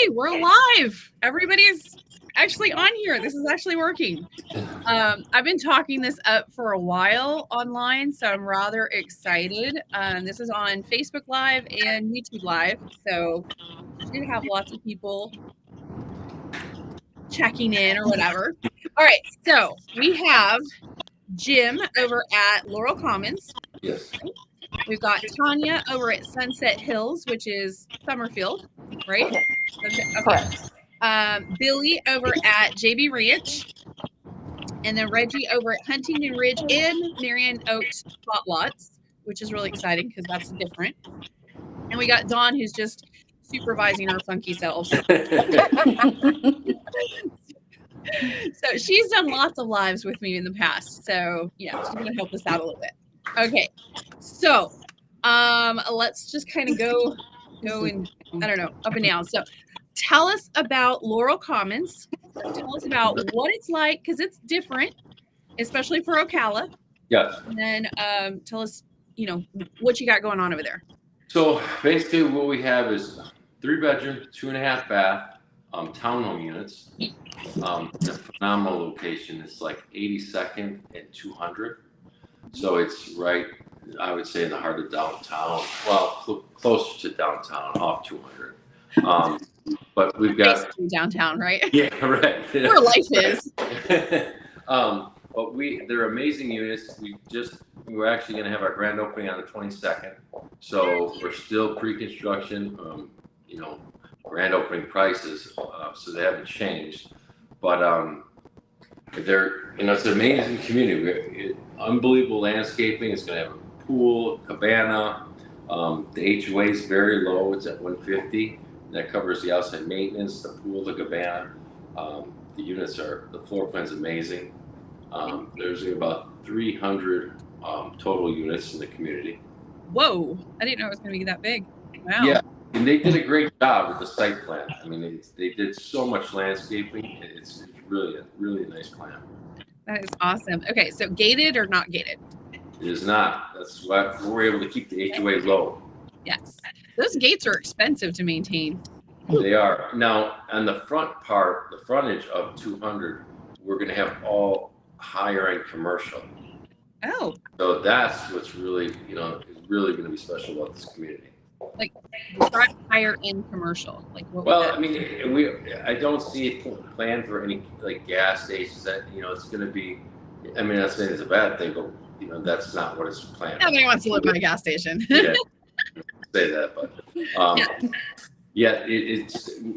Hey, we're live. Everybody's actually on here. This is actually working. I've been talking this up for a while online, so I'm rather excited. This is on Facebook Live and YouTube Live, so should have lots of people checking in or whatever. All right, so we have Jim over at Laurel Commons. Yes. We've got Tanya over at Sunset Hills, which is Summerfield, right? Okay. Correct. Billy over at JB Ranch, and then Reggie over at Huntington Ridge and Marion Oaks Spot Lots, which is really exciting because that's different. And we got Dawn, who's just supervising our funky selves. So she's done lots of lives with me in the past. So yeah, she's going to help us out a little bit. Okay, so let's just kind of go and I don't know, up and down. So tell us about Laurel Commons. Tell us about what it's like, because it's different, especially for Ocala. Yes. And then tell us, what you got going on over there. So basically what we have is 3-bedroom, 2.5 bath, townhome units. It's a phenomenal location. It's like 82nd and 200. So it's right, I would say, in the heart of downtown. Well, closer to downtown, off 200. But we've got basically downtown, right? Yeah, right. Where life is. But they're amazing units. We're actually going to have our grand opening on the 22nd. So we're still pre-construction. Grand opening prices, so they haven't changed. But it's an amazing community. Unbelievable landscaping. It's going to have a pool, cabana. The HOA is very low. It's at 150. That covers the outside maintenance, the pool, the cabana. The floor plan's amazing. There's about 300 total units in the community. Whoa, I didn't know it was going to be that big. Wow. Yeah, and they did a great job with the site plan. I mean, they did so much landscaping. It's really a nice plan. That is awesome. Okay, so gated or not gated? It is not. That's why we're able to keep the HOA low. Yes. Those gates are expensive to maintain. They are. Now, on the front part, the frontage of 200, we're going to have all higher-end commercial. Oh. So that's what's really, is really going to be special about this community. Like higher-end commercial. Like what? Well, I mean, I don't see a plan for any like gas stations that it's going to be. I mean, that's saying it's a bad thing, but that's not what it's planned. Nobody wants to live by a gas station. Yeah, say that, but it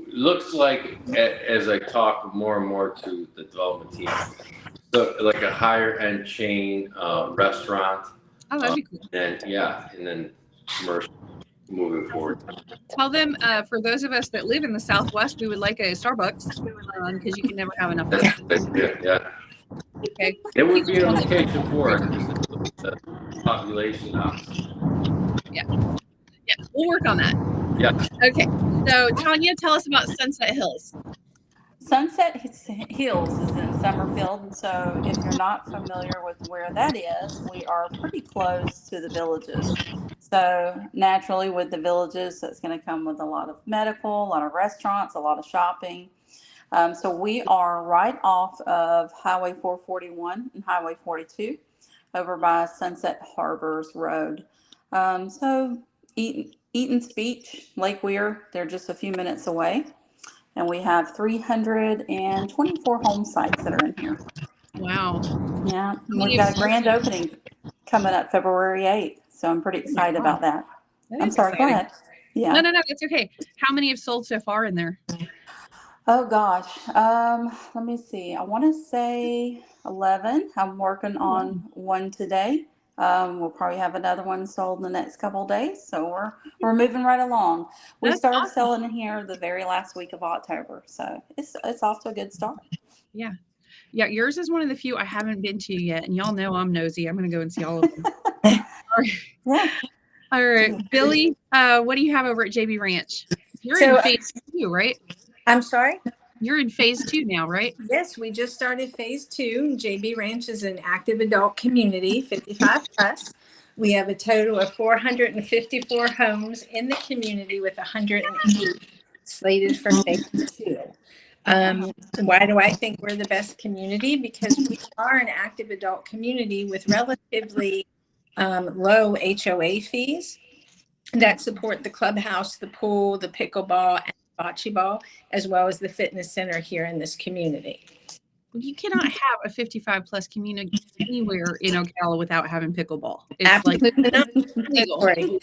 looks like as I talk more and more to the development team, so like a higher end chain restaurant. Oh, that'd be cool. And then commercial moving forward. Tell them for those of us that live in the Southwest, we would like a Starbucks because you can never have enough of that. Yeah. Okay. It would be a location for it. The population. Yeah, we'll work on that. Yeah. Okay. So Tanya, tell us about Sunset Hills. Sunset Hills is in Summerfield, so if you're not familiar with where that is, we are pretty close to the Villages. So naturally with the Villages, that's going to come with a lot of medical, a lot of restaurants, a lot of shopping. So we are right off of Highway 441 and Highway 42 over by Sunset Harbors Road. So Eaton's Beach, Lake Weir, they're just a few minutes away. And we have 324 home sites that are in here. Wow. Yeah. We've got a grand opening coming up February 8th. So I'm pretty excited about that. I'm sorry, exciting. Go ahead. Yeah. No, it's okay. How many have sold so far in there? Oh, gosh. Let me see. I want to say 11. I'm working on one today. We'll probably have another one sold in the next couple of days. So we're moving right along. We started awesome. selling here the very last week of October. So it's off to a good start. Yeah. Yeah. Yours is one of the few I haven't been to yet. And y'all know I'm nosy. I'm going to go and see all of them. All right. Yeah. All right. Billy, what do you have over at JB Ranch? You're in phase 2, right? I'm sorry? You're in phase 2 now, right? Yes, we just started phase 2. JB Ranch is an active adult community, 55 plus. We have a total of 454 homes in the community with 180 slated for phase 2. Why do I think we're the best community? Because we are an active adult community with relatively low HOA fees that support the clubhouse, the pool, the pickleball, and bocce ball, as well as the fitness center here in this community. You cannot have a 55 plus community anywhere in Ocala without having pickleball. It's Absolutely not. legal.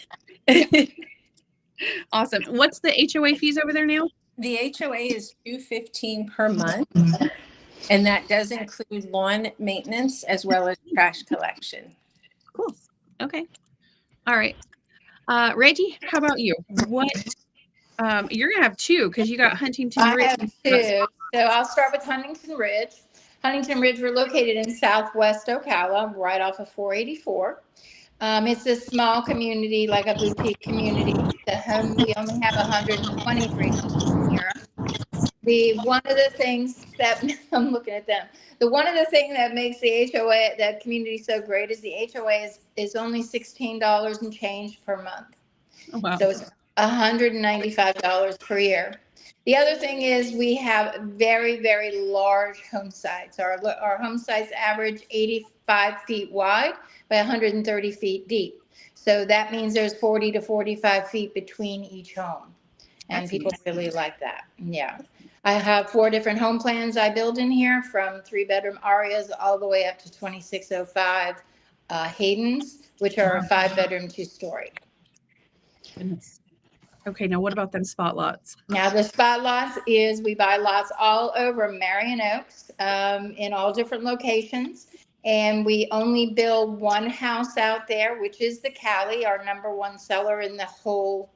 Awesome. What's the HOA fees over there now? The HOA is $215 per month, and that does include lawn maintenance as well as trash collection. Cool. Okay. All right. Reggie, how about you? What? You're gonna have 2 because you got Huntington I Ridge. have 2. So I'll start with Huntington Ridge. Huntington Ridge, we're located in southwest Ocala, right off of 484. It's a small community, like a boutique community. We only have 123 here. One of the things that I'm looking at them. One of the things that makes the HOA, that community, so great is the HOA is only $16 and change per month. Oh, wow. So it's $195 per year. The other thing is we have very, very large home sites. Our home sites average 85 feet wide by 130 feet deep. So that means there's 40 to 45 feet between each home. And people really like that. Yeah. I have 4 different home plans I build in here, from 3-bedroom Arias all the way up to 2605 Haydens, which are a 5-bedroom, 2-story. Goodness. Okay, now what about them spot lots? Now the spot lots is we buy lots all over Marion Oaks, in all different locations. And we only build one house out there, which is the Cali, our #1 seller in the whole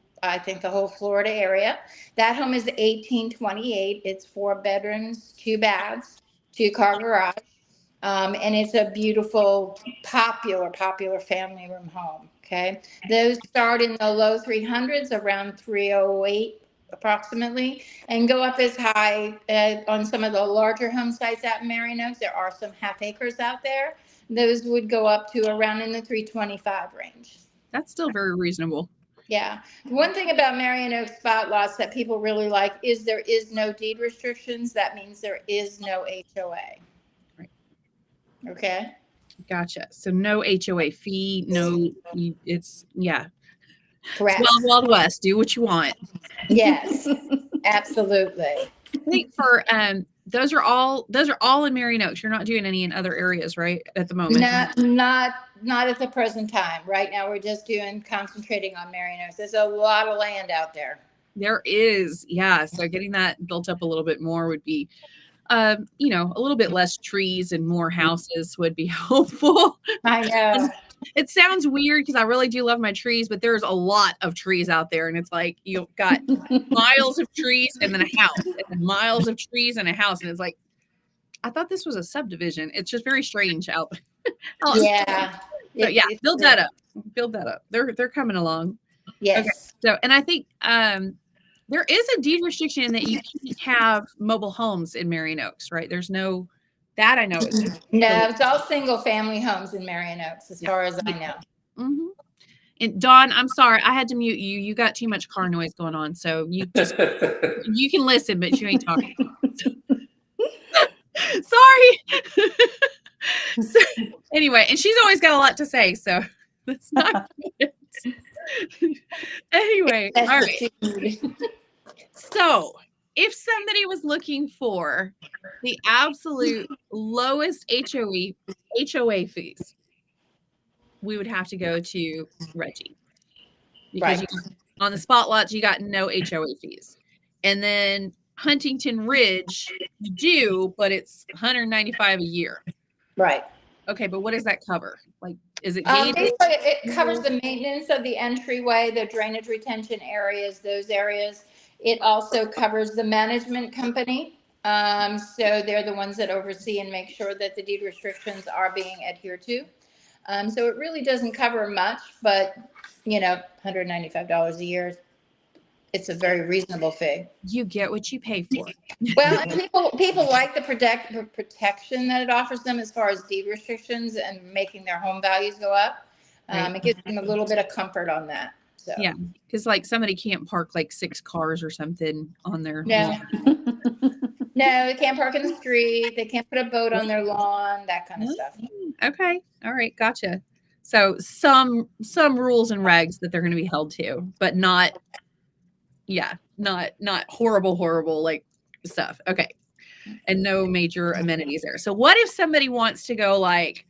Florida area. That home is 1828. It's 4 bedrooms, 2 baths, 2-car garage. And it's a beautiful, popular family room home. Okay. Those start in the low 300s, around 308 approximately, and go up as high on some of the larger home sites out in Marion Oaks. There are some half acres out there. Those would go up to around in the 325 range. That's still very reasonable. Yeah. One thing about Marion Oaks spot lots that people really like is there is no deed restrictions. That means there is no HOA. Right. Okay. Gotcha. So no HOA fee, it's Correct. Wild Wild West. Do what you want. Yes, absolutely. I think for those are all in Marion Oaks. You're not doing any in other areas, right? At the moment. Not at the present time. Right now we're just concentrating on Marion Oaks. There's a lot of land out there. There is, yeah. So getting that built up a little bit more would be a little bit less trees and more houses would be helpful. I know. It sounds weird because I really do love my trees, but there's a lot of trees out there. And it's like, you've got miles of trees and then a house, and then miles of trees and a house. And it's like, I thought this was a subdivision. It's just very strange out there. Yeah. So yeah, build that up. They're coming along. Yes. Okay. So, and I think, there is a deed restriction in that you can't have mobile homes in Marion Oaks, right? There's no, that I know is. No, it's all single family homes in Marion Oaks, as far as I know. Mm-hmm. And Dawn, I'm sorry, I had to mute you. You got too much car noise going on, so you can listen, but you ain't talking. Sorry. So, anyway, and she's always got a lot to say, so that's not good. Anyway, all right. So if somebody was looking for the absolute lowest HOA fees, we would have to go to Reggie. Because Right. On the spot lots, you got no HOA fees. And then Huntington Ridge, you do, but it's $195 a year. Right. Okay, but what does that cover? Like, is it Basically, it covers the maintenance of the entryway, the drainage retention areas, those areas. It also covers the management company. So they're the ones that oversee and make sure that the deed restrictions are being adhered to. So it really doesn't cover much, but $195 a year, it's a very reasonable fee. You get what you pay for. Well, and people like the protection that it offers them as far as deed restrictions and making their home values go up. Right. It gives them a little bit of comfort on that. So. Yeah, because like somebody can't park like 6 cars or something on their No. lawn. No, they can't park in the street. They can't put a boat on their lawn, that kind of stuff. Okay. All right. Gotcha. So some rules and regs that they're going to be held to, but not horrible like stuff. Okay. And no major amenities there. So what if somebody wants to go like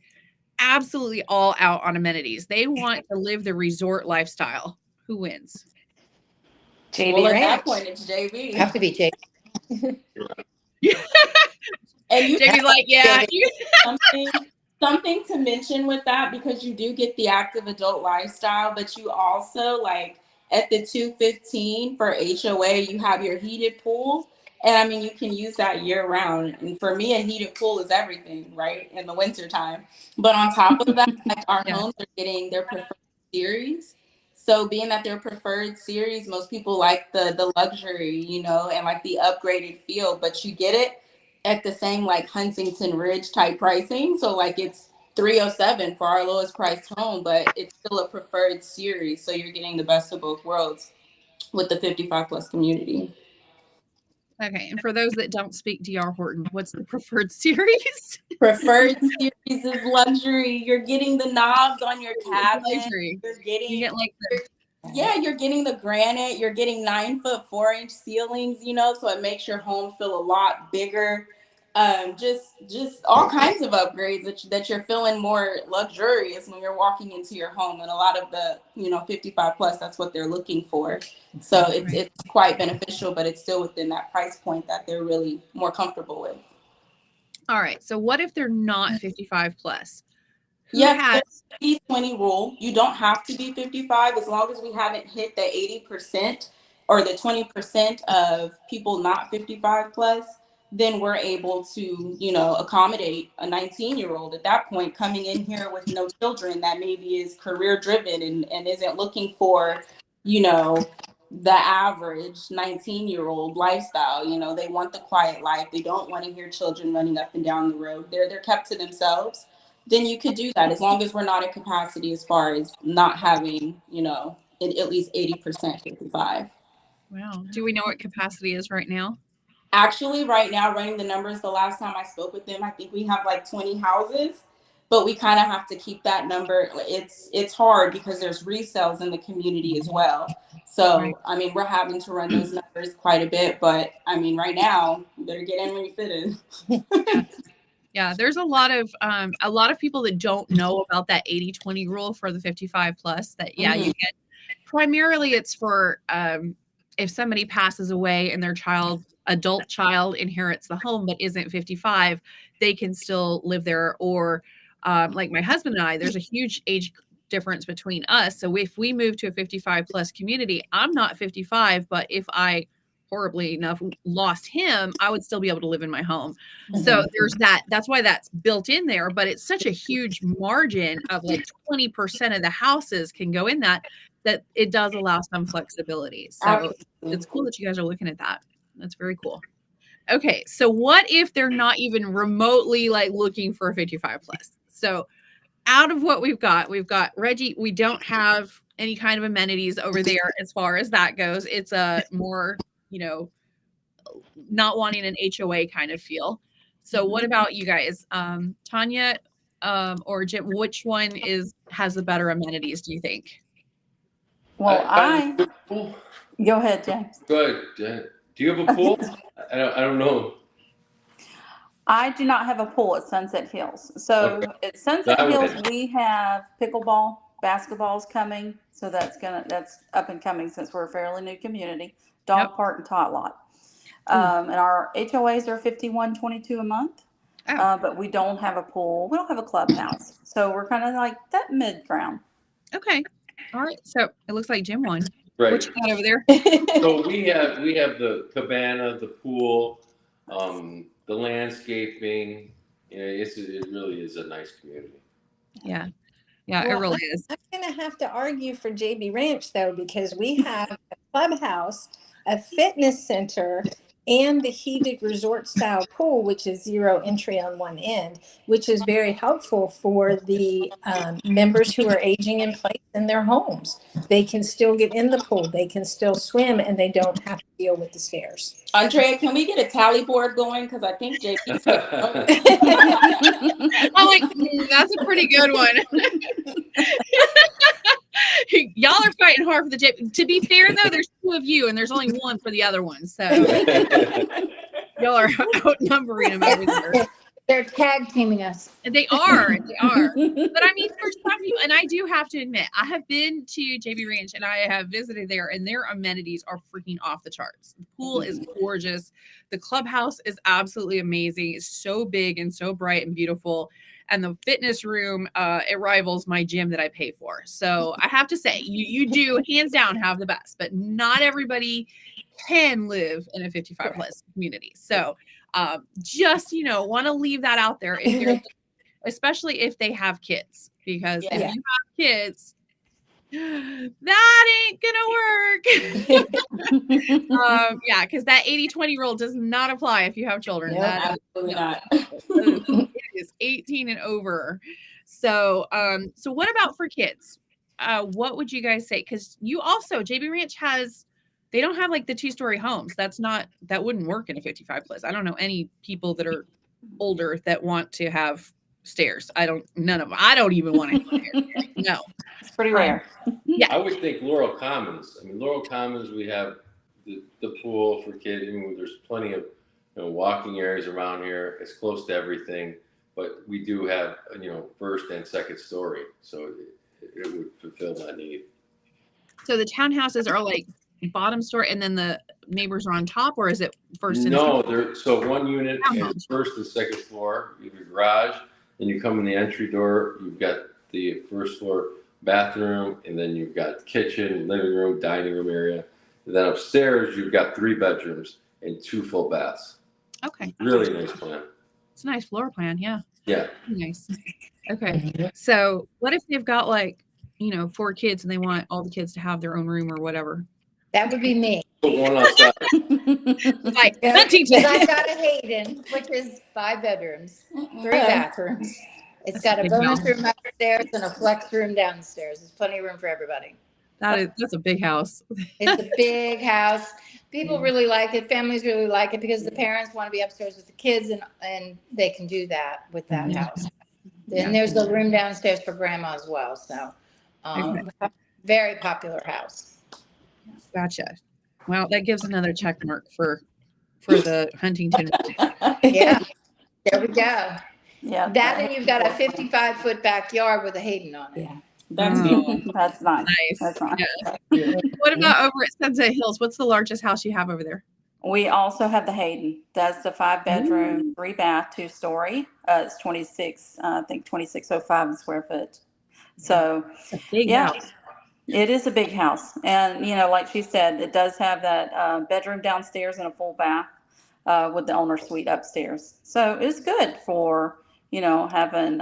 absolutely all out on amenities? They want to live the resort lifestyle. Who wins? JB Well, at Ranch. that point, it's JB. Have to be Jake. And you Jamie's like, yeah. something to mention with that, because you do get the active adult lifestyle, but you also, like, at the 215 for HOA, you have your heated pool. And I mean, you can use that year round. And for me, a heated pool is everything, right? In the winter time. But on top of that, like, our homes are getting their preferred series. So being that they're preferred series, most people like the luxury, you know, and like the upgraded feel, but you get it at the same like Huntington Ridge type pricing. So like it's $307 for our lowest priced home, but it's still a preferred series. So you're getting the best of both worlds with the 55 plus community. Okay. And for those that don't speak DR Horton, what's the preferred series? Preferred series is luxury. You're getting the knobs on your cabinet. Luxury. You're getting, You get like the you're getting the granite. You're getting 9-foot 4-inch ceilings, you know, so it makes your home feel a lot bigger. Just all kinds of upgrades that you're feeling more luxurious when you're walking into your home. And a lot of the, 55 plus, that's what they're looking for. So it's quite beneficial, but it's still within that price point that they're really more comfortable with. All right. So what if they're not 55 plus? Yes, there's the 80-20 rule. You don't have to be 55 as long as we haven't hit the 80% or the 20% of people not 55 plus. Then we're able to, accommodate a 19-year-old at that point coming in here with no children that maybe is career driven and isn't looking for, the average 19-year-old lifestyle. They want the quiet life. They don't want to hear children running up and down the road. They're kept to themselves. Then you could do that as long as we're not at capacity as far as not having, at least 80% 55. Wow. Do we know what capacity is right now? Actually, right now, running the numbers, the last time I spoke with them, I think we have like 20 houses, but we kind of have to keep that number. It's hard because there's resales in the community as well. So, right. I mean, we're having to run those numbers quite a bit, but I mean, right now, you better get in when you fit in. Yeah, there's a lot of people that don't know about that 80-20 rule for the 55 plus that, you get. Primarily it's for if somebody passes away and their adult child inherits the home but isn't 55, they can still live there. Or like my husband and I, there's a huge age difference between us. So if we move to a 55 plus community, I'm not 55, but if I horribly enough lost him, I would still be able to live in my home. So there's that's why that's built in there, but it's such a huge margin of like 20% of the houses can go in that it does allow some flexibility. So it's cool that you guys are looking at that. That's very cool. Okay. So what if they're not even remotely like looking for a 55 plus? So out of what we've got Reggie, we don't have any kind of amenities over there as far as that goes. It's a more, not wanting an HOA kind of feel. So what about you guys? Tanya or Jim, which one has the better amenities, do you think? Well, go ahead, James. Good. Do you have a pool? I don't know. I do not have a pool at Sunset Hills. So at Sunset Hills, we have pickleball, basketball's coming. So that's up and coming since we're a fairly new community. Dog park and tot lot. And our HOAs are $51.22 a month. But we don't have a pool. We don't have a clubhouse. So we're kind of like that mid ground. Okay. All right. So it looks like Jim won. Right. What you got over there? So we have the cabana, the pool, the landscaping. It really is a nice community. Yeah. Yeah, it really is. I'm going to have to argue for JB Ranch, though, because we have a clubhouse, a fitness center, and the heated resort style pool, which is 0 entry on one end, which is very helpful for the members who are aging in place in their homes. They can still get in the pool, they can still swim, and they don't have to deal with the stairs. Andrea, can we get a tally board going? Because I think JP's I'm like, that's a pretty good one. Y'all are fighting hard for the JP. To be fair, though, there's 2 of you, and there's only 1 for the other one. So y'all are outnumbering them over there. They're tag teaming us. And they are. But I mean, for some people, and I do have to admit, I have been to JB Ranch and I have visited there, and their amenities are freaking off the charts. The pool is gorgeous. The clubhouse is absolutely amazing. It's so big and so bright and beautiful. And the fitness room, it rivals my gym that I pay for. So I have to say, you do hands down have the best, but not everybody can live in a 55 plus community. So just, want to leave that out there, if you're, especially if they have kids, because if you have kids, that ain't gonna work. Because that 80-20 rule does not apply if you have children. No, absolutely not. It is 18 and over. So so what about for kids? What would you guys say? Because you also, JB Ranch they don't have like the 2-story homes. That wouldn't work in a 55 plus. I don't know any people that are older that want to have stairs. None of them. I don't even want to. No. It's pretty rare. Yeah. I would think Laurel Commons. I mean, Laurel Commons, we have the pool for kids. I mean, there's plenty of walking areas around here. It's close to everything, but we do have first and second story, so it would fulfill that need. So the townhouses are like bottom story, and then the neighbors are on top, or is it first and No, so one unit is first and second floor. You have your garage, then you come in the entry door. You've got the first floor bathroom, and then you've got kitchen, living room, dining room area. And then upstairs, you've got 3 bedrooms and 2 full baths. Okay. Really nice plan. It's a nice floor plan, yeah. Yeah. Nice. Okay. So what if they've got 4 kids and they want all the kids to have their own room or whatever? That would be me. Put one outside. Like Huntington. I've got a Hayden, which is 5 bedrooms, 3 bathrooms. It's got a bonus room upstairs and a flex room downstairs. There's plenty of room for everybody. That's a big house. It's a big house. People really like it. Families really like it because the parents want to be upstairs with the kids, and they can do that with that house. Then there's the room downstairs for grandma as well. So very popular house. Gotcha. Well, that gives another check mark for the Huntington. Yeah. There we go. Yeah. That, and you've got a 55-foot backyard with a Hayden on it. Yeah. That's That's nice. Nice. That's nice. Yeah. What about over at Sunset Hills? What's the largest house you have over there? We also have the Hayden. That's the 5-bedroom, 3 bath, 2-story. It's 2605 square foot. So It's a big house. It is a big house. And, like she said, it does have that bedroom downstairs and a full bath with the owner suite upstairs. So it's good for, having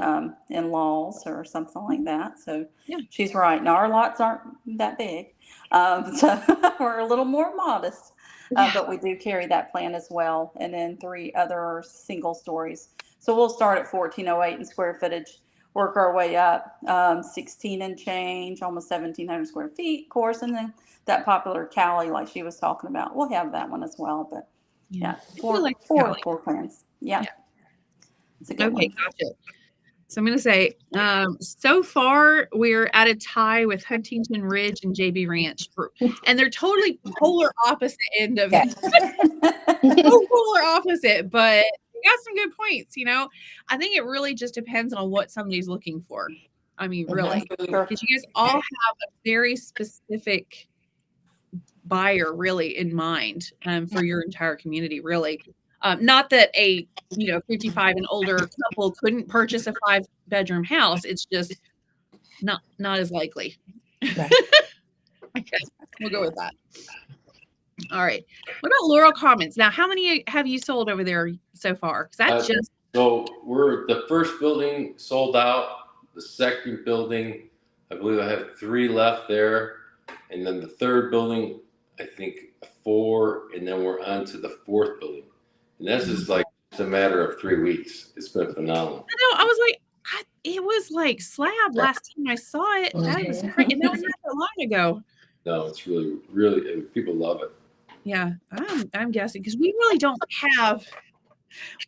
in-laws or something like that. So she's right. Now, our lots aren't that big. So we're a little more modest. But we do carry that plan as well. And then 3 other single stories. So we'll start at 1408 in square footage, work our way up, 16 and change, almost 1,700 square feet, of course. And then that popular Cali, like she was talking about, we'll have that one as well. But four plans. Yeah. It's a good one. Gotcha. So I'm going to say, so far we're at a tie with Huntington Ridge and JB Ranch, and they're totally polar opposite end of it. So polar opposite, but you got some good points. I think it really just depends on what somebody's looking for. I mean, really, because you guys all have a very specific buyer really in mind for your entire community, really. Not that a 55 and older couple couldn't purchase a 5-bedroom house. It's just not as likely. Right. Okay, we'll go with that. All right. What about Laurel Commons? Now, how many have you sold over there so far? So we're the first building sold out. The second building, I believe I have 3 left there, and then the third building, I think 4, and then we're on to the 4th building. And that's just like it's a matter of 3 weeks. It's been phenomenal. I know. I was like, it was like slab last time I saw it. That was crazy. And that was not that long ago. No, it's really, really, people love it. Yeah, I'm guessing because we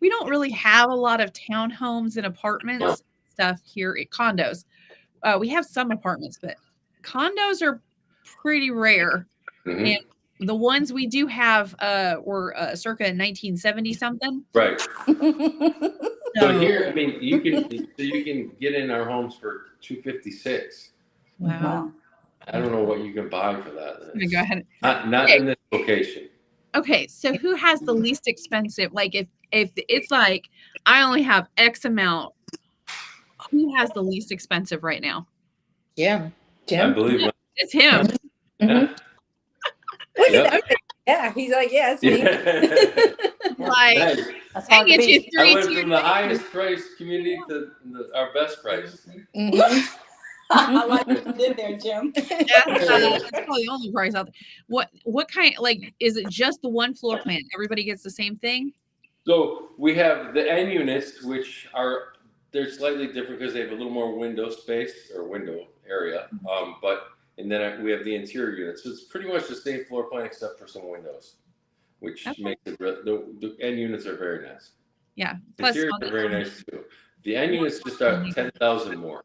don't really have a lot of townhomes and apartments stuff here at condos. We have some apartments, but condos are pretty rare. Mm-hmm. And the ones we do have were circa 1970 something. Right. So here, I mean, you can get in our homes for $256. Wow. I don't know what you can buy for that. Go ahead. Not okay. In this location. Okay, so who has the least expensive? Like if it's like I only have X amount, who has the least expensive right now? Jim. I believe it's him. Yeah. Yeah, he's like, yeah, it's me. Like, That's I hard to get you beat. 3 I went from the highest price community to our best price. I like what you did there, Jim. That's probably the only price out there. What kind? Like, is it just the one floor plan? Everybody gets the same thing? So we have the N units, which they're slightly different because they have a little more window space or window area. And then we have the interior units. So it's pretty much the same floor plan except for some windows, which makes it the N units are very nice. Yeah. The interiors are very nice too. The N units just are 10,000 more.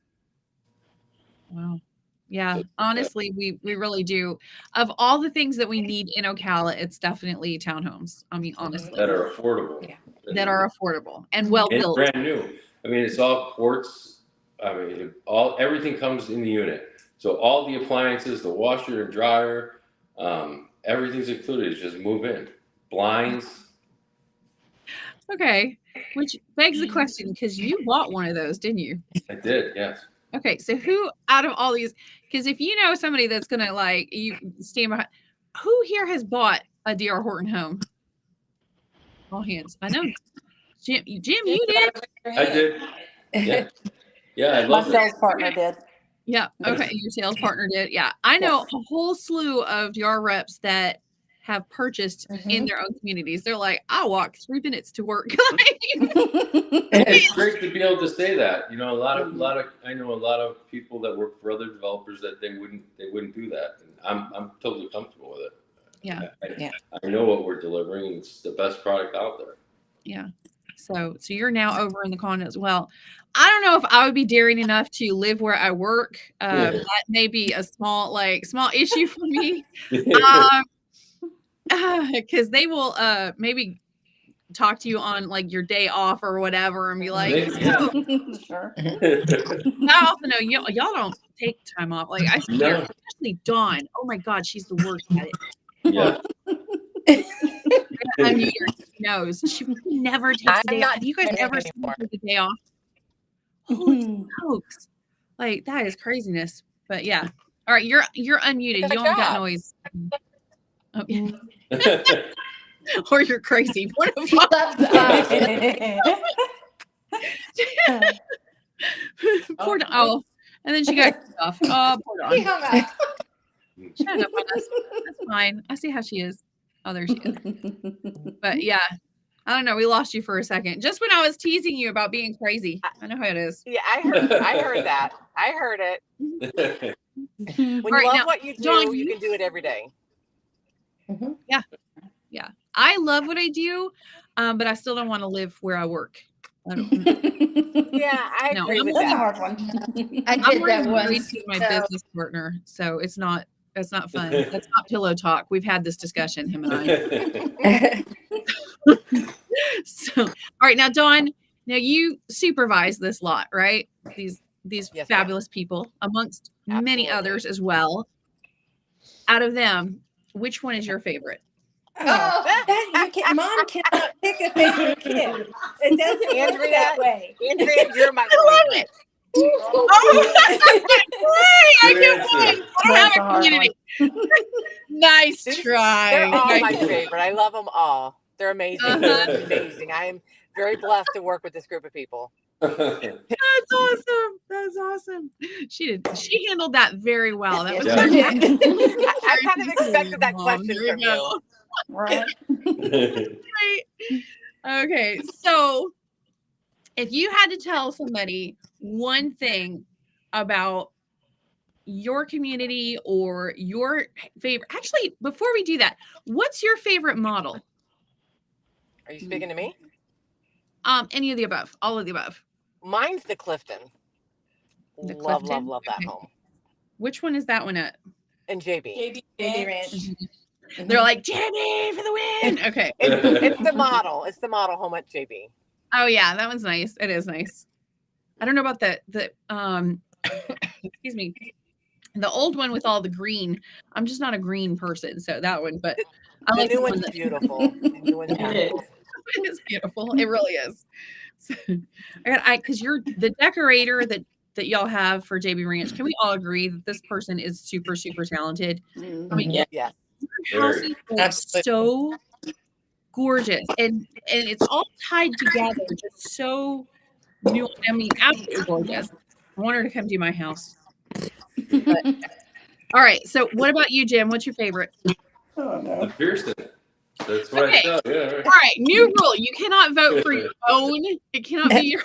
Wow. Yeah. Honestly, we really do. Of all the things that we need in Ocala, it's definitely townhomes. I mean, honestly. That are affordable. Yeah. That are affordable and well built. And brand new. I mean, it's all quartz. I mean, everything comes in the unit. So all the appliances, the washer and dryer, everything's included. It's just move in. Blinds. Okay. Which begs the question, because you bought one of those, didn't you? I did, yes. Okay, so who out of all these, because if you know somebody that's going to like, you stand behind, who here has bought a D.R. Horton home? All hands. I know. Jim, you did. I did. Yeah. Yeah, I love it. My sales partner did. Yeah. Okay. Your sales partner did. Yeah. I know a whole slew of DR reps that have purchased in their own communities. They're like, I walk 3 minutes to work. It's great to be able to say that. You know, I know a lot of people that work for other developers that they wouldn't do that. And I'm totally comfortable with it. Yeah. I know what we're delivering, and it's the best product out there. Yeah. So you're now over in the condo as well. I don't know if I would be daring enough to live where I work. That may be a small issue for me. Because they will maybe talk to you on like your day off or whatever and be like, Sure. I also know y'all don't take time off. Like I hear, especially Dawn. Oh my God, she's the worst at it. Yeah. I mean, she knows. She never takes a day off. Have you guys ever seen her take a day off? Holy smokes. Like that is craziness. But yeah. All right, you're unmuted. You only got noise. Oh, yeah. Or you're crazy. One of poor Dawn. Oh, and then she got off. Oh, poor Dawn. She hung up. She hung up on us. That's fine. I see how she is. Oh, there she is. But yeah, I don't know. We lost you for a second. Just when I was teasing you about being crazy. I know how it is. Yeah, I heard that. I heard it. When you love what you do, Dawn, you can do it every day. Yeah. I love what I do, but I still don't want to live where I work. Yeah, I agree with That's a that. hard one. I did that once. To my business partner, so it's not fun. That's not pillow talk. We've had this discussion, him and I. So, all right, now Dawn, now you supervise this lot, right? These Yes, fabulous people, amongst many Absolutely. others as well. Out of them, which one is your favorite? Mom cannot pick a favorite kid. It doesn't work that way. Andrea, you're my favorite. Oh, I can't wait. I don't have a community. Nice try. They're all my favorite. I love them all. They're amazing. Amazing. I am very blessed to work with this group of people. That's awesome. That's awesome. She handled that very well. That was I kind of expected that question from you. Right. Right. Okay, so if you had to tell somebody one thing about your community or your favorite, actually, before we do that, what's your favorite model? Are you speaking to me? Any of the above, all of the above. Mine's the Clifton. The Love Clifton? that Okay. home. Which one is that one at? And JB. JB Ranch. They're like, Jimmy for the win. Okay. It's the model. It's the model home at JB. Oh yeah, that one's nice. It is nice. I don't know about the excuse me, the old one with all the green. I'm just not a green person, so that one. But I The like new the one one's that beautiful. The new one's beautiful. it is beautiful. It really is. So, because you're the decorator that y'all have for JB Ranch. Can we all agree that this person is super super talented? I mean, Yeah. Yeah. your house is like so gorgeous, and it's all tied together, just so new. I mean, absolutely gorgeous. I want her to come do my house. But, all right. So, what about you, Jim? What's your favorite? The Pearson. That's what I said. Yeah. Right. All right. New rule: you cannot vote for your own. It cannot be your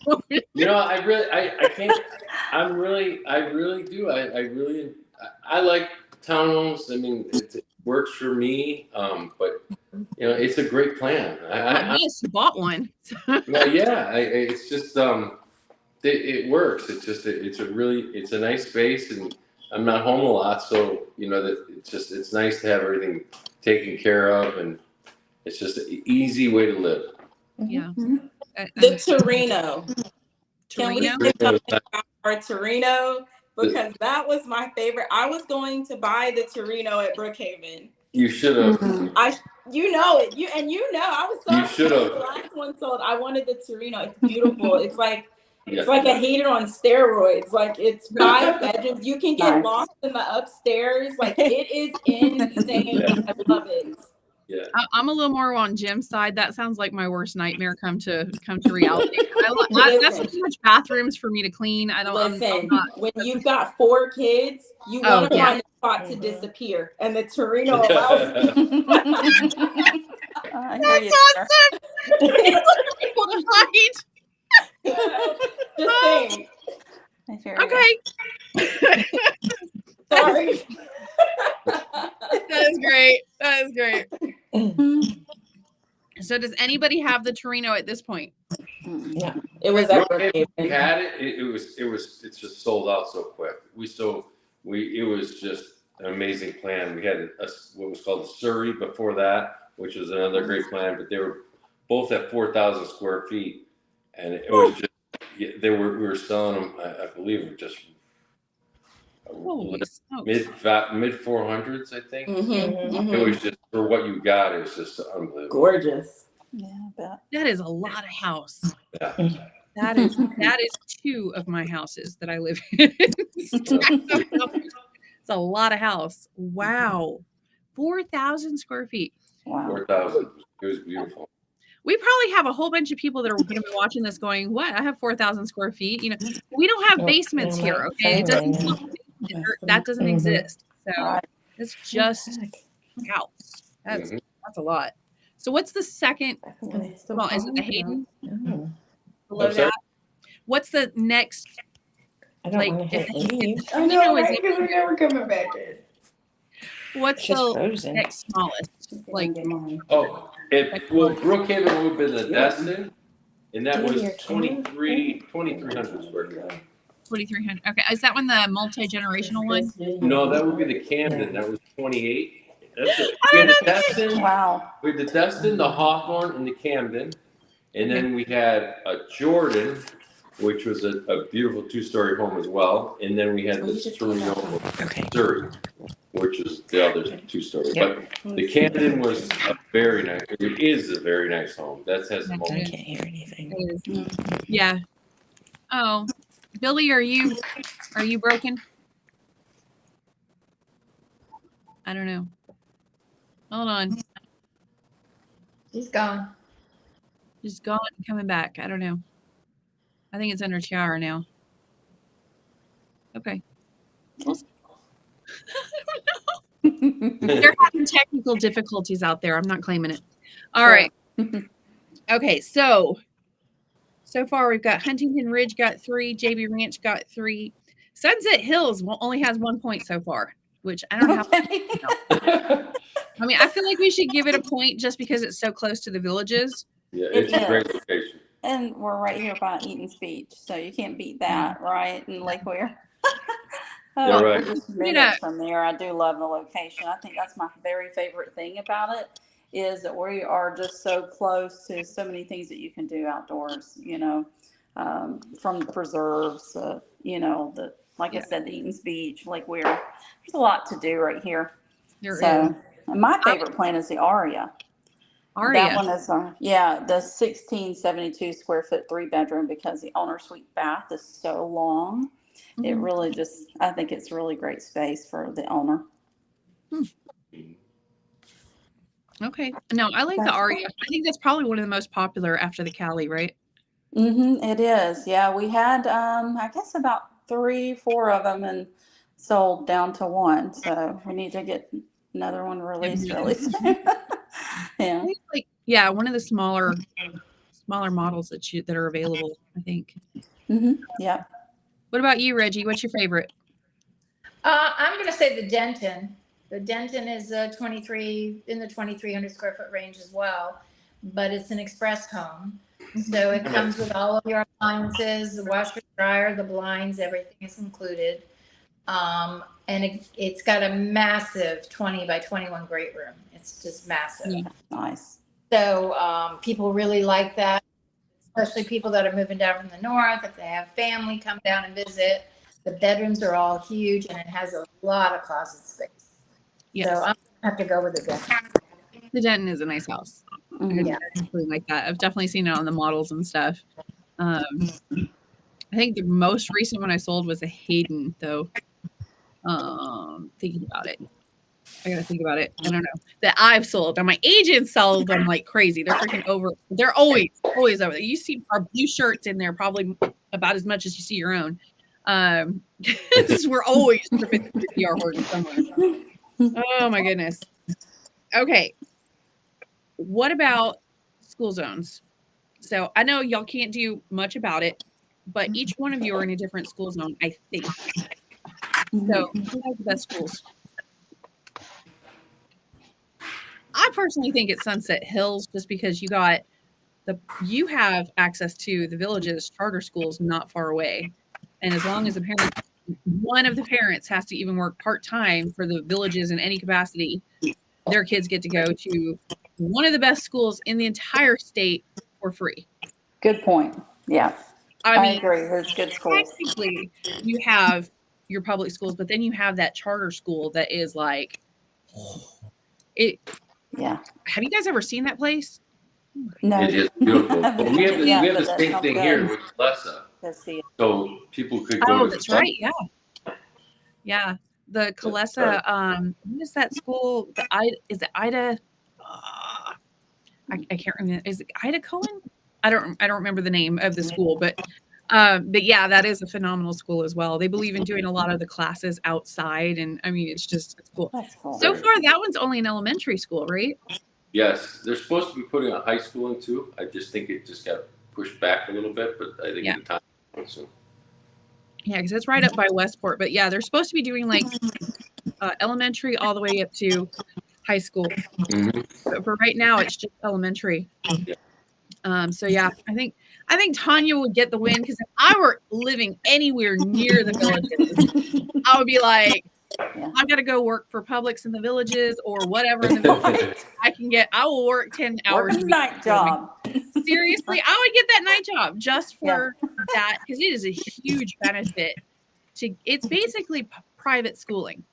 own. You know, I can't. I really do. I like townhomes. I mean, it works for me. But you know, it's a great plan. Yes, you bought one. Well, yeah. It's just it works. It's just it's a nice space, and I'm not home a lot, so you know that it's nice to have everything taken care of, and it's just an easy way to live. Yeah. The Torino. Can we say Torino. something about our Torino? Because that was my favorite. I was going to buy the Torino at Brookhaven. You should have. You know it. I was so You should have. the last one sold. I wanted the Torino. It's beautiful. It's like a heater on steroids. Like it's 5 bedrooms. You can get lost in the upstairs. Like it is insane. I love it. Yeah. I'm a little more on Jim's side. That sounds like my worst nightmare come to reality. That's too much bathrooms for me to clean. I don't listen. When you've got 4 kids, you want to find a spot to disappear, and the Torino allows you. That's awesome. People to find. Just saying. Okay. Sorry. That is great. That is great. So does anybody have the Torino at this point? Yeah. It was at Brookhaven. We had it. It's just sold out so quick. It was just an amazing plan. We had what was called a Surrey before that, which was another great plan, but they were both at 4,000 square feet, and it was just we were selling them. I believe just mid 400s, I think. It was just for what you got. It was just unbelievable. Gorgeous. Yeah, I bet. That is a lot of house. Yeah. That is 2 of my houses that I live in. It's a lot of house. Wow. 4,000 square feet. Wow. 4,000. It was beautiful. We probably have a whole bunch of people that are going to be watching this going, what? I have 4,000 square feet. You know, we don't have basements here. Okay. It doesn't, that doesn't exist. So it's just house. That's a lot. So what's the second? Well, is it the Hayden? Below that? What's the next? I don't want to hit leave. I know, right? Because we're never coming back in. What's the next smallest? Like, Brookhaven would have been the Destin, and that was 2,300 square feet. 2,300. Okay, is that one the multi-generational one? No, that would be the Camden. That was 28. That's it. We had the Destin. Wow. We had the Destin, the Hawthorne, and the Camden, and then we had a Jordan, which was a beautiful 2-story home as well, and then we had the Torino Surrey, which is the other 2-story. But the Camden was a very nice. It is a very nice home. That has the most. I can't hear anything. Yeah. Oh, Billy, are you broken? I don't know. Hold on. He's gone. She's gone and coming back. I don't know. I think it's under Tiara now. Okay. I don't know. They're having technical difficulties out there. I'm not claiming it. All right. Okay, so far we've got Huntington Ridge got 3, JB Ranch got 3. Sunset Hills only has 1 point so far, which I don't know how. I mean, I feel like we should give it a point just because it's so close to the villages. Yeah, It it's a great is. location. And we're right here by Eaton's Beach, so you can't beat that, right? And Lake Weir. Yeah, right. Just minutes from there. I do love the location. I think that's my very favorite thing about it is that we are just so close to so many things that you can do outdoors, from the preserves, like I said, the Eaton's Beach, Lake Weir. There's a lot to do right here. There is. And my favorite plant is the Aria. That one is, the 1672 square foot 3-bedroom because the owner suite bath is so long. It really I think it's really great space for the owner. Okay. No, I like the Aria. I think that's probably one of the most popular after the Cali, right? It is. Yeah, we had, I guess about 3-4 of them and sold down to 1. So we need to get another one released really soon. Yeah. One of the smaller models that are available, I think. Yeah. What about you, Reggie? What's your favorite? I'm going to say the Denton. The Denton is 23 in the 2,300 square foot range as well, but it's an express home. So it comes with all of your appliances, the washer, dryer, the blinds, everything is included. And it's got a massive 20 by 21 great room. It's just massive. Yeah. Nice. So people really like that, especially people that are moving down from the north. If they have family come down and visit, the bedrooms are all huge and it has a lot of closet space. Yes. So I'm going to have to go with the Denton. The Denton is a nice house. Yeah. I definitely like that. I've definitely seen it on the models and stuff. I think the most recent one I sold was a Hayden, though. Thinking about it. I gotta think about it. I don't know. That I've sold. And my agents sold them like crazy. They're freaking over. They're always over there. You see our blue shirts in there probably about as much as you see your own. We're always tripping through the PR hoarding somewhere. Oh my goodness. Okay. What about school zones? So I know y'all can't do much about it, but each one of you are in a different school zone, I think. So who has the best schools? I personally think it's Sunset Hills just because you have access to the village's charter schools not far away. And as long as one of the parents has to even work part-time for the villages in any capacity, their kids get to go to one of the best schools in the entire state for free. Good point. Yeah. I agree. It's good schools. Technically, you have your public schools, but then you have that charter school that is like it. Yeah. Have you guys ever seen that place? No. It is beautiful. But we have the same thing here with Lessa. So people could go. Oh, that's right. Yeah. Yeah. The Calessa, what is that school? Is it Ida? I can't remember. Is it Ida Cohen? I don't remember the name of the school, but yeah, that is a phenomenal school as well. They believe in doing a lot of the classes outside, and I mean, it's cool. That's cool. So far, that one's only an elementary school, right? Yes, they're supposed to be putting a high school in too. I just think it just got pushed back a little bit, but I think the time soon. Yeah, because it's right up by Westport. But yeah, they're supposed to be doing like elementary all the way up to high school. But for right now, it's just elementary. Yeah. So yeah, I think Tanya would get the win because if I were living anywhere near the villages, I would be like, I've got to go work for Publix in the villages or whatever in the villages. I will work 10 hours. Work a night job. Seriously, I would get that night job just for that because it is a huge benefit. It's basically private schooling.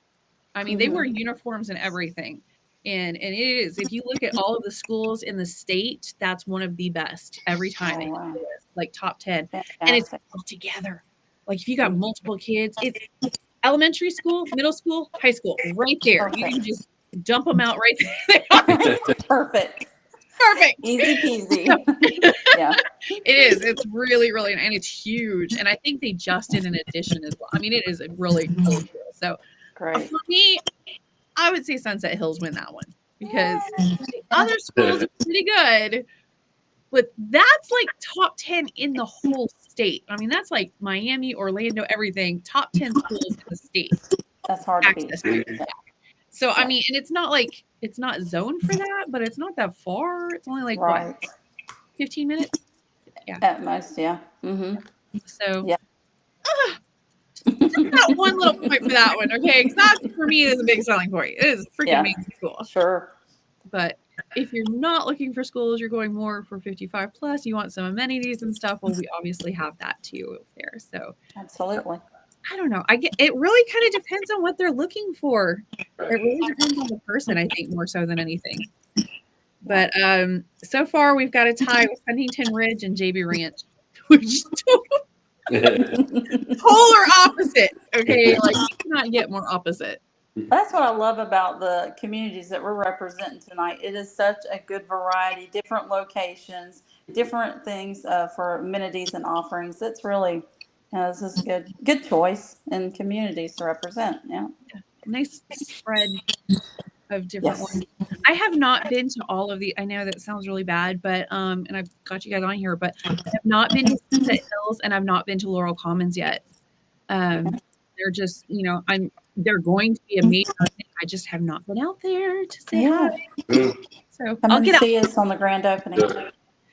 I mean, they wear uniforms and everything. And it is, if you look at all of the schools in the state, that's one of the best every time. Like top 10. And it's all together. Like if you got multiple kids, it's elementary school, middle school, high school, right there. You can just dump them out right there. Perfect. Easy peasy. Yeah. It is. It's really, really, and it's huge. And I think they just did an addition as well. I mean, it is a really cool. So great. For me, I would say Sunset Hills win that one because the other schools are pretty good, but that's like top 10 in the whole state. I mean, that's like Miami, Orlando, everything. Top 10 schools in the state. That's hard to beat. Access to. So I mean, and it's not zoned for that, but it's not that far. It's only like Right. what, 15 minutes? Yeah. At most, yeah. Mm-hmm. So Yeah. just that one little point for that one, okay? Because that for me is a big selling point. It is freaking Yeah. amazing school. Sure. But if you're not looking for schools, you're going more for 55 plus, you want some amenities and stuff, well, we obviously have that too there. So Absolutely. I don't know. It really kind of depends on what they're looking for. It really depends on the person, I think, more so than anything. But so far we've got a tie with Huntington Ridge and JB Ranch, which polar opposite. Okay, like you cannot get more opposite. That's what I love about the communities that we're representing tonight. It is such a good variety, different locations, different things for amenities and offerings. It's really, this is a good choice in communities to represent. Yeah. Nice spread of different ones. I have not been to all of the. I know that sounds really bad, but and I've got you guys on here, but I have not been to Sunset Hills and I've not been to Laurel Commons yet. They're just, they're going to be amazing. I just have not been out there to say hi. So Come I'll and get see out. us on the grand opening.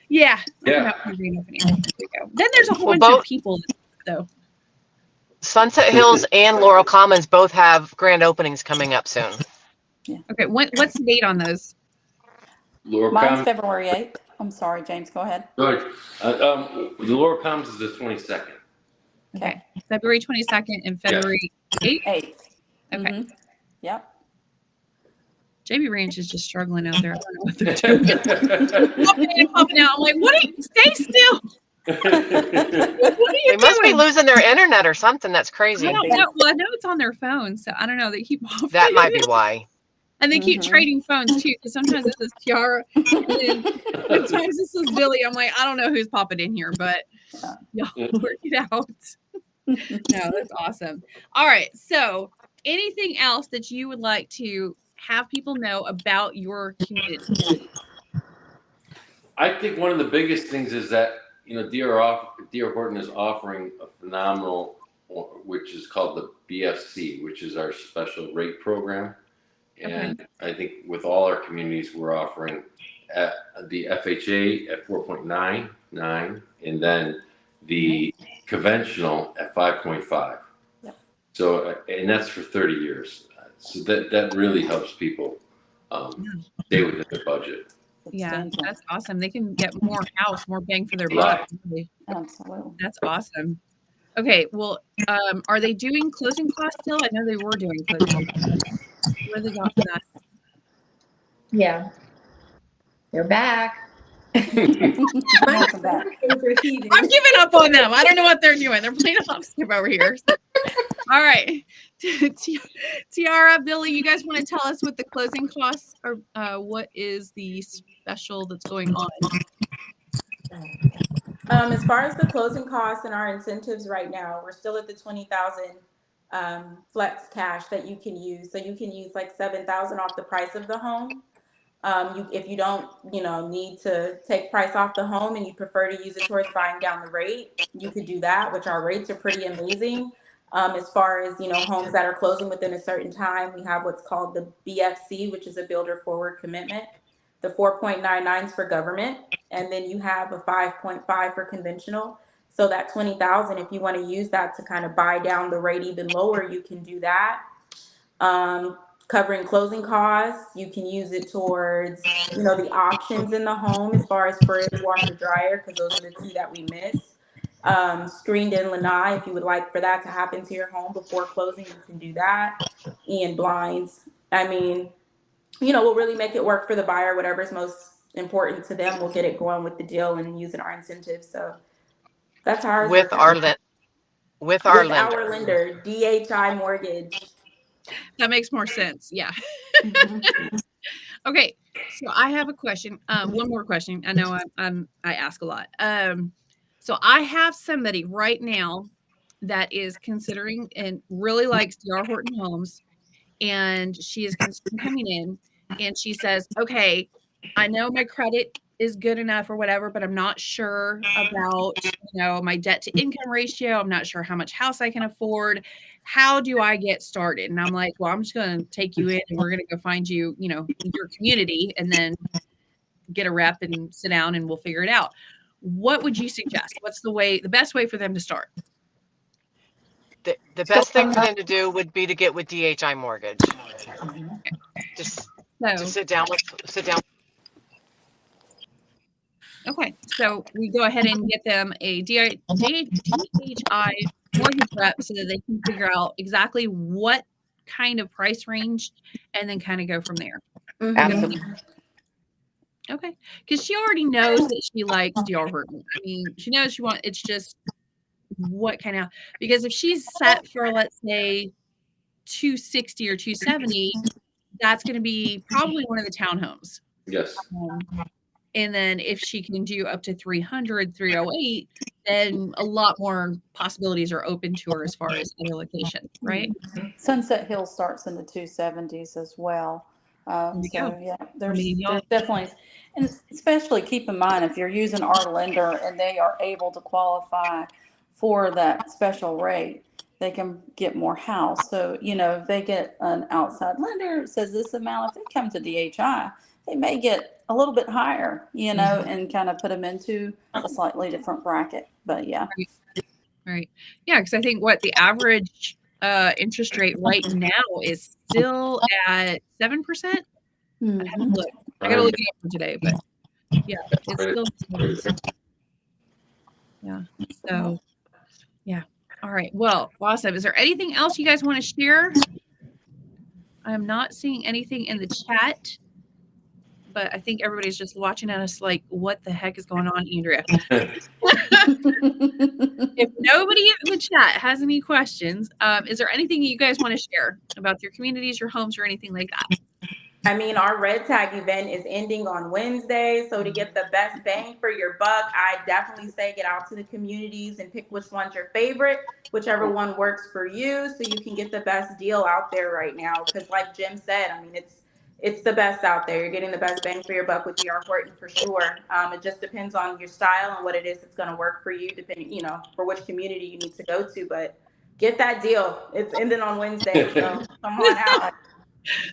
Yeah. Yeah. There we go. Then there's a whole bunch of people though. Sunset Hills and Laurel Commons both have grand openings coming up soon. Yeah. Okay. What's the date on those? Mine's February 8th. I'm sorry, James. Go ahead. Good. The Laurel Commons is the 22nd. Okay. February 22nd and February 8th? 8th. Okay. Mm-hmm. Yep. JB Ranch is just struggling out there. I don't know what they're doing. Popping in and popping out. I'm like, stay still. What are you They must doing? be losing their internet or something. That's crazy. I don't know. Well, I know it's on their phone, so I don't know. They keep off. That might be why. And they keep trading phones too, because sometimes this is Tiara, and sometimes this is Billy. I'm like, I don't know who's popping in here, but y'all work it out. No, that's awesome. All right. So, anything else that you would like to have people know about your community? I think one of the biggest things is that, D.R. Horton is offering a phenomenal, which is called the BFC, which is our special rate program. And I think with all our communities, we're offering the FHA at 4.99 and then the conventional at 5.5. Yep. So, and that's for 30 years. So that really helps people stay within their budget. Yeah, that's awesome. They can get more bang for their buck. Really. Absolutely. That's awesome. Okay, well, are they doing closing costs still? I know they were doing closing costs. Where they got for that? Yeah. They're back. I'm giving up on them. I don't know what they're doing. They're playing hopscotch over here. All right. Tiara, Billy, you guys want to tell us what the closing costs are? What is the special that's going on? As far as the closing costs and our incentives right now, we're still at the 20,000 flex cash that you can use. So you can use like 7,000 off the price of the home. If you don't, need to take price off the home and you prefer to use it towards buying down the rate, you could do that, which our rates are pretty amazing. As far as, homes that are closing within a certain time, we have what's called the BFC, which is a builder forward commitment, the 4.99s for government, and then you have a 5.5 for conventional. So that 20,000, if you want to use that to kind of buy down the rate even lower, you can do that. Covering closing costs, you can use it towards, the options in the home as far as fridge, washer, dryer, because those are the two that we miss. Screened-in lanai, if you would like for that to happen to your home before closing, you can do that. And blinds. I mean, we'll really make it work for the buyer, whatever's most important to them. We'll get it going with the deal and using our incentives. So that's how ours With our lender, DHI Mortgage. That makes more sense. Yeah. Okay. So I have a question. One more question. I know I ask a lot. So I have somebody right now that is considering and really likes D.R. Horton Homes. and she is considering coming in, and she says, okay, I know my credit is good enough or whatever, but I'm not sure about, my debt to income ratio. I'm not sure how much house I can afford. How do I get started? And I'm like, well, I'm just going to take you in and we're going to go find you, your community, and then get a rep and sit down and we'll figure it out. What would you suggest? What's the best way for them to start? The best thing for them to do would be to get with DHI Mortgage. Just sit down. Okay, so we go ahead and get them a DHI mortgage rep so that they can figure out exactly what kind of price range, and then kind of go from there. Absolutely. Okay, because she already knows that she likes DR Horton. I mean, she knows she wants. It's just what kind of, because if she's set for, let's say, 260 or 270, that's going to be probably one of the townhomes. Yes. And then if she can do up to 300, 308, then a lot more possibilities are open to her as far as other locations, right? Sunset Hill starts in the 270s as well. There's definitely, and especially keep in mind if you're using our lender and they are able to qualify for that special rate, they can get more house. So, if they get an outside lender that says this amount, if they come to DHI, they may get a little bit higher, and kind of put them into a slightly different bracket. But yeah. Right. Yeah, because I think the average interest rate right now is still at 7%. I gotta look it up for today, but yeah, it's still 7%. Yeah. So yeah. All right. Well, awesome. Is there anything else you guys want to share? I'm not seeing anything in the chat, but I think everybody's just watching at us like, what the heck is going on, Andrea? If nobody in the chat has any questions, is there anything you guys want to share about your communities, your homes, or anything like that? I mean, our Red Tag event is ending on Wednesday. So to get the best bang for your buck, I definitely say get out to the communities and pick which one's your favorite, whichever one works for you, so you can get the best deal out there right now. Because like Jim said, I mean, it's the best out there. You're getting the best bang for your buck with DR Horton for sure. It just depends on your style and what it is that's going to work for you, depending, for which community you need to go to. But get that deal. It's ending on Wednesday, so come on out.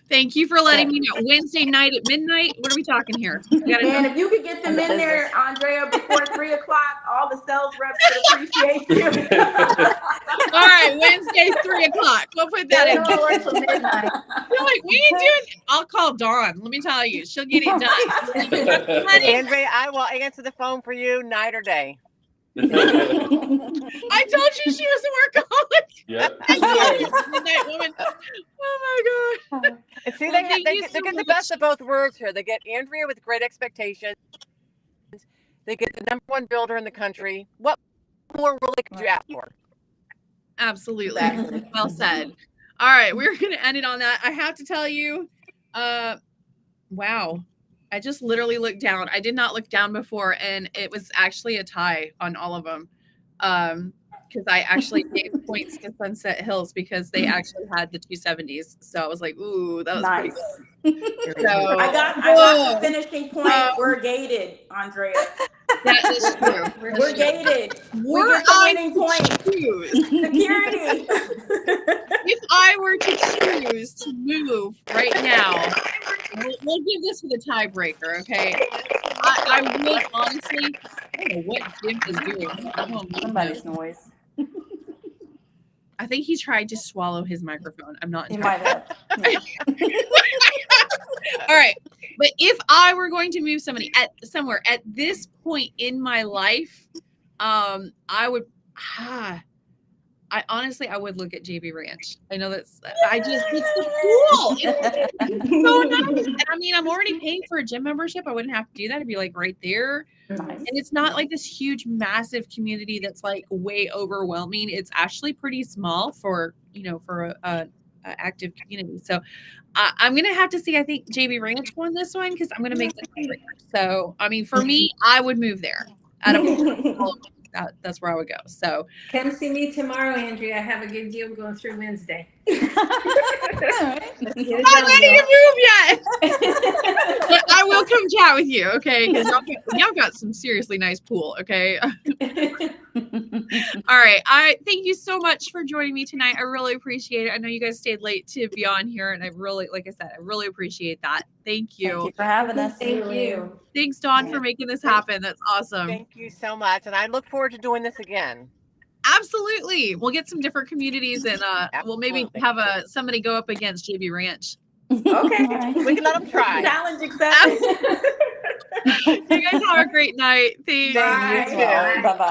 Thank you for letting me know. Wednesday night at midnight. What are we talking here? Man, if you could get them in there, Andrea, before 3:00, all the sales reps would appreciate you. All right, Wednesday 3:00. We'll put that in. Midnight. You're like, we ain't doing. I'll call Dawn. Let me tell you, she'll get it done. Andrea, I will answer the phone for you night or day. I told you she was a workaholic. Yeah. Midnight woman. Oh my god. And see, they get the best of both worlds here. They get Andrea with great expectations. They get the #1 builder in the country. What more really could you ask for? Absolutely. Well said. All right, we're gonna end it on that. I have to tell you, wow. I just literally looked down. I did not look down before, and it was actually a tie on all of them. Because I actually gave points to Sunset Hills because they actually had the 270s. So I was like, ooh, that was nice. Pretty good. So, I got the finishing point. We're gated, Andrea. That is true. We're gated. We're the winning point. Security. If I were to choose to move right now, we'll give this to the tiebreaker, okay? I would honestly, I don't know what Jim is doing. Somebody's noise. I think he tried to swallow his microphone. I'm not. He might have. Yeah. All right, but if I were going to move somebody somewhere at this point in my life, I would. I honestly would look at JB Ranch. I know it's so cool. It's so nice. And I mean, I'm already paying for a gym membership. I wouldn't have to do that. It'd be like right there. Nice. And it's not like this huge, massive community that's like way overwhelming. It's actually pretty small for a active community. So I'm going to have to see, I think JB Ranch won this one because I'm going to make the tiebreaker. So, I mean, for me, I would move there. Out of all of them. That's where I would go. So come see me tomorrow, Andrea. I have a good deal going through Wednesday. Let's get it Not done, ready girl. to move yet. But I will come chat with you, okay? Because y'all got some seriously nice pool, okay? All right. I thank you so much for joining me tonight. I really appreciate it. I know you guys stayed late to be on here, and I really, like I said, I really appreciate that. Thank you. Thank you for having us. Thank you. Thanks, Dawn, for making this happen. That's awesome. Thank you so much. And I look forward to doing this again. Absolutely. We'll get some different communities, and we'll maybe Absolutely. have somebody go up against JB Ranch. Okay. We can let them try. Challenge accepted. You guys have a great night. Thanks. Bye. You too. Bye bye.